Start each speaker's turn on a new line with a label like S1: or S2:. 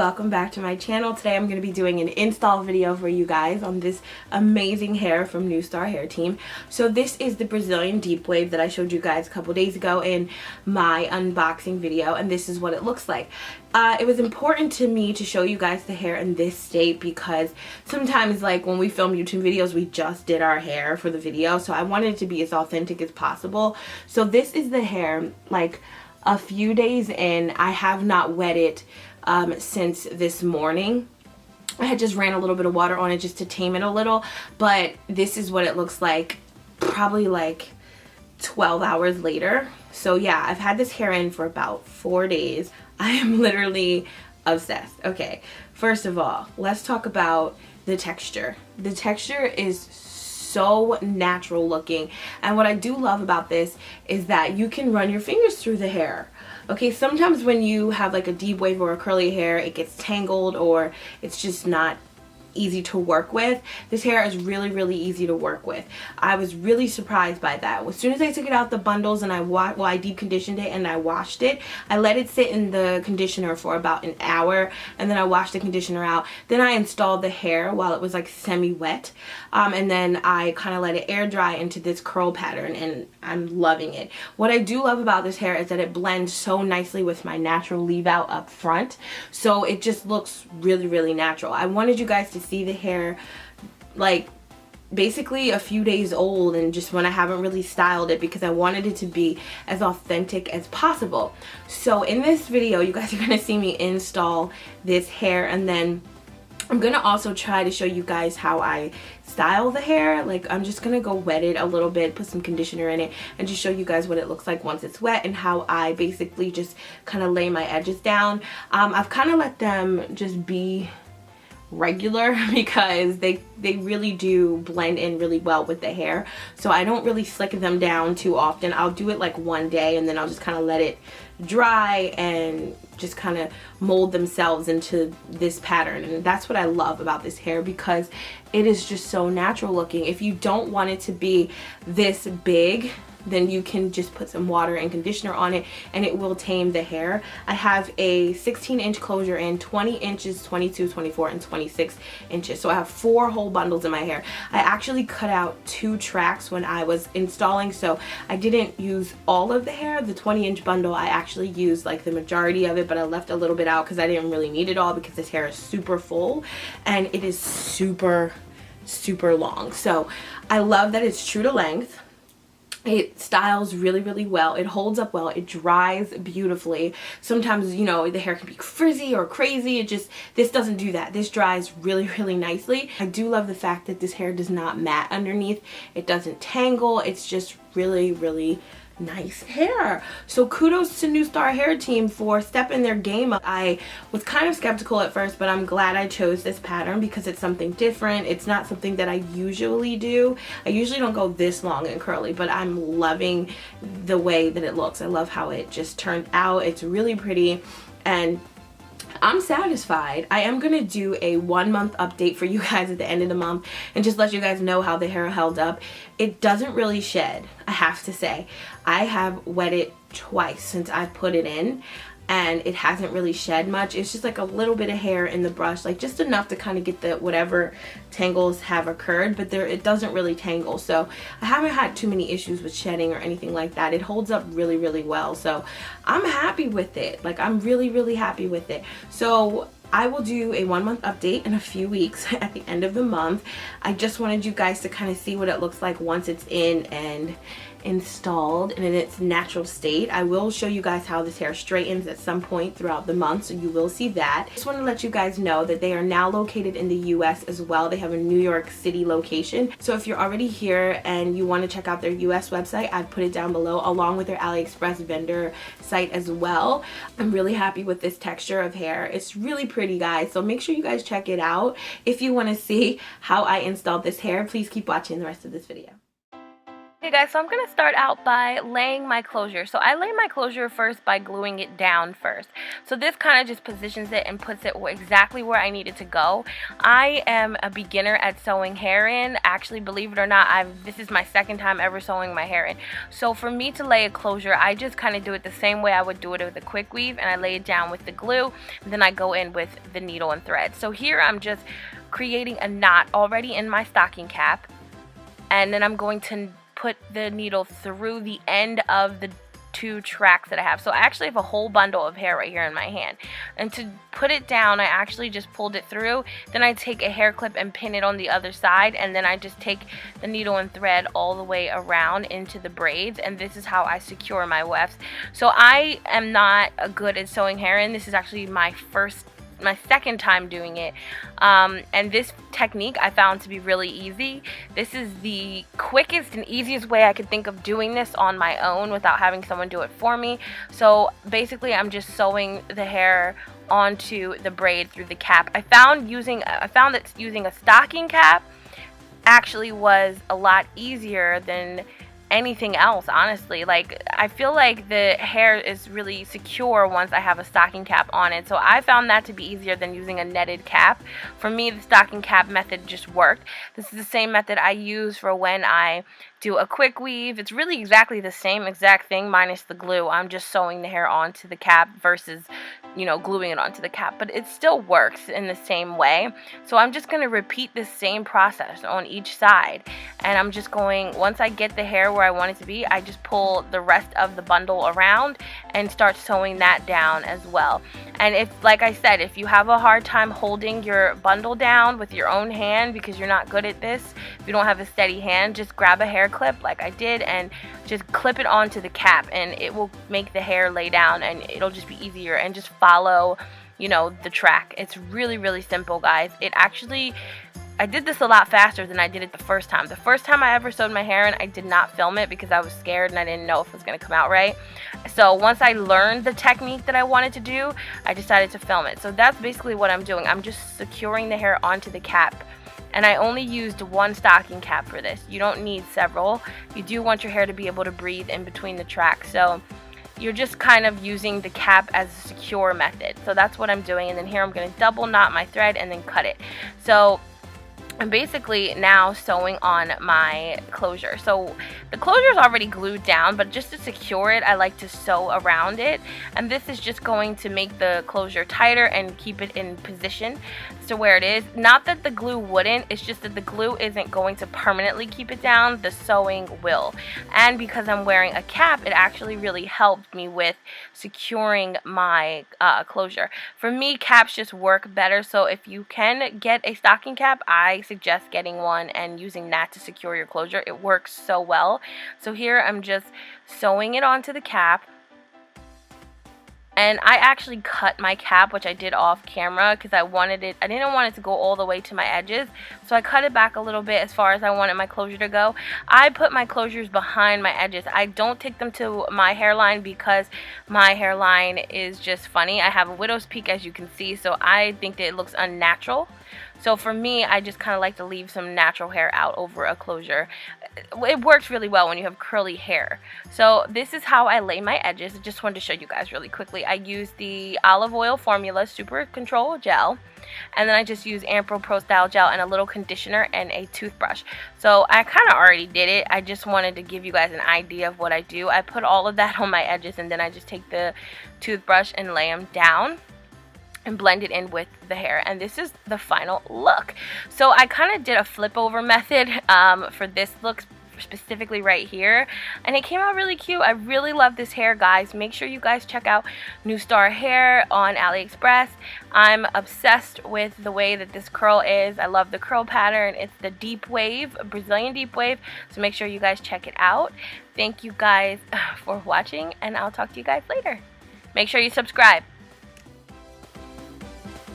S1: welcome back to my channel. Today I'm going to be doing an install video for you guys on this amazing hair from New Star Hair Team. So this is the Brazilian deep wave that I showed you guys a couple days ago in my unboxing video, and this is what it looks like. It was important to me to show you guys the hair in this state because sometimes, like, when we film YouTube videos, we just did our hair for the video, so I wanted it to be as authentic as possible. So this is the hair, like, a few days in. I have not wet it since this morning. I had just ran a little bit of water on it just to tame it a little, but this is what it looks like probably like 12 hours later. So yeah, I've had this hair in for about 4 days. I am literally obsessed. Okay, first of all, let's talk about the texture. The texture is so natural looking, and what I do love about this is that you can run your fingers through the hair. Okay, sometimes when you have like a deep wave or a curly hair, it gets tangled or it's just not easy to work with. This hair is really easy to work with. I was really surprised by that. As soon as I took it out the bundles and I deep conditioned it and I washed it, I let it sit in the conditioner for about an hour, and then I washed the conditioner out. Then I installed the hair while it was like semi-wet, and then I kind of let it air dry into this curl pattern, and I'm loving it. What I do love about this hair is that it blends so nicely with my natural leave out up front, so it just looks really natural. I wanted you guys to see the hair like basically a few days old, and just when I haven't really styled it, because I wanted it to be as authentic as possible. So in this video you guys are going to see me install this hair, and then I'm gonna also try to show you guys how I style the hair. Like, I'm just gonna go wet it a little bit, put some conditioner in it, and just show you guys what it looks like once it's wet, and how I basically just kind of lay my edges down. I've kind of let them just be regular because they really do blend in really well with the hair, so I don't really slick them down too often. I'll do it like one day, and then I'll just kind of let it dry and just kind of mold themselves into this pattern. And that's what I love about this hair, because it is just so natural looking. If you don't want it to be this big, then you can just put some water and conditioner on it and it will tame the hair. I have a 16-inch closure in 20 inches, 22, 24, and 26 inches. So I have 4 whole bundles in my hair. I actually cut out 2 tracks when I was installing, so I didn't use all of the hair. The 20-inch bundle, I actually used like the majority of it, but I left a little bit out because I didn't really need it all, because this hair is super full and it is super long. So I love that it's true to length. It styles really well. It holds up well. It dries beautifully. Sometimes, you know, the hair can be frizzy or crazy. This doesn't do that. This dries really nicely. I do love the fact that this hair does not mat underneath. It doesn't tangle. It's just really nice hair. So kudos to New Star Hair Team for stepping their game up. I was kind of skeptical at first, but I'm glad I chose this pattern because it's something different. It's not something that I usually do. I usually don't go this long and curly, but I'm loving the way that it looks. I love how it just turned out. It's really pretty, and I'm satisfied. I am gonna do a 1-month update for you guys at the end of the month and just let you guys know how the hair held up. It doesn't really shed, I have to say. I have wet it twice since I've put it in, and it hasn't really shed much. It's just like a little bit of hair in the brush, like just enough to kind of get the whatever tangles have occurred, but it doesn't really tangle. So I haven't had too many issues with shedding or anything like that. It holds up really well, so I'm happy with it. Like, I'm really happy with it. So I will do a 1-month update in a few weeks at the end of the month. I just wanted you guys to kind of see what it looks like once it's in and installed and in its natural state. I will show you guys how this hair straightens at some point throughout the month, so you will see that. Just want to let you guys know that they are now located in the US as well. They have a New York City location, so if you're already here and you want to check out their US website, I've put it down below, along with their AliExpress vendor site as well. I'm really happy with this texture of hair. It's really pretty, guys, so make sure you guys check it out. If you want to see how I installed this hair, please keep watching the rest of this video. Okay guys, so I'm going to start out by laying my closure. So I lay my closure first by gluing it down first. So this kind of just positions it and puts it exactly where I need it to go. I am a beginner at sewing hair in. Actually, believe it or not, this is my second time ever sewing my hair in. So for me to lay a closure, I just kind of do it the same way I would do it with a quick weave, and I lay it down with the glue, and then I go in with the needle and thread. So here I'm just creating a knot already in my stocking cap, and then I'm going to put the needle through the end of the two tracks that I have. So I actually have a whole bundle of hair right here in my hand, and to put it down I actually just pulled it through. Then I take a hair clip and pin it on the other side, and then I just take the needle and thread all the way around into the braids, and this is how I secure my wefts. So I am not good at sewing hair in. This is actually my second time doing it, and this technique I found to be really easy. This is the quickest and easiest way I could think of doing this on my own without having someone do it for me. So basically I'm just sewing the hair onto the braid through the cap. I found that using a stocking cap actually was a lot easier than anything else, honestly. Like, I feel like the hair is really secure once I have a stocking cap on it, so I found that to be easier than using a netted cap. For me, the stocking cap method just worked. This is the same method I use for when I do a quick weave. It's really exactly the same exact thing minus the glue. I'm just sewing the hair onto the cap versus, you know, gluing it onto the cap, but it still works in the same way. So I'm just going to repeat the same process on each side, and I'm just going, once I get the hair where I want it to be, I just pull the rest of the bundle around and start sewing that down as well. And if, like I said, if you have a hard time holding your bundle down with your own hand because you're not good at this, if you don't have a steady hand, just grab a hair clip like I did and just clip it onto the cap, and it will make the hair lay down, and it'll just be easier, and just follow, you know, the track. It's really, really simple, guys. I did this a lot faster than I did it the first time. The first time I ever sewed my hair in, I did not film it because I was scared and I didn't know if it was going to come out right. So once I learned the technique that I wanted to do, I decided to film it. So that's basically what I'm doing. I'm just securing the hair onto the cap. And I only used one stocking cap for this. You don't need several. You do want your hair to be able to breathe in between the tracks. So you're just kind of using the cap as a secure method. So that's what I'm doing. And then here I'm going to double knot my thread and then cut it. So I'm basically now sewing on my closure. So the closure is already glued down, but just to secure it, I like to sew around it. And this is just going to make the closure tighter and keep it in position to where it is. Not that the glue wouldn't, it's just that the glue isn't going to permanently keep it down. The sewing will. And because I'm wearing a cap, it actually really helped me with securing my closure. For me, caps just work better. So if you can get a stocking cap, I suggest getting one and using that to secure your closure. It works so well. So here I'm just sewing it onto the cap, and I actually cut my cap, which I did off camera because I didn't want it to go all the way to my edges, so I cut it back a little bit as far as I wanted my closure to go. I put my closures behind my edges. I don't take them to my hairline because my hairline is just funny. I have a widow's peak, as you can see, so I think that it looks unnatural. So for me, I just kind of like to leave some natural hair out over a closure. It works really well when you have curly hair. So this is how I lay my edges. I just wanted to show you guys really quickly. I use the olive oil formula Super Control Gel, and then I just use Ampro Pro Style Gel and a little conditioner and a toothbrush. So I kind of already did it. I just wanted to give you guys an idea of what I do. I put all of that on my edges, and then I just take the toothbrush and lay them down and blend it in with the hair, and this is the final look. So I kind of did a flip over method for this look specifically right here, and it came out really cute. I really love this hair, guys. Make sure you guys check out New Star Hair on AliExpress. I'm obsessed with the way that this curl is. I love the curl pattern. It's the deep wave, Brazilian deep wave, so make sure you guys check it out. Thank you guys for watching, and I'll talk to you guys later. Make sure you subscribe.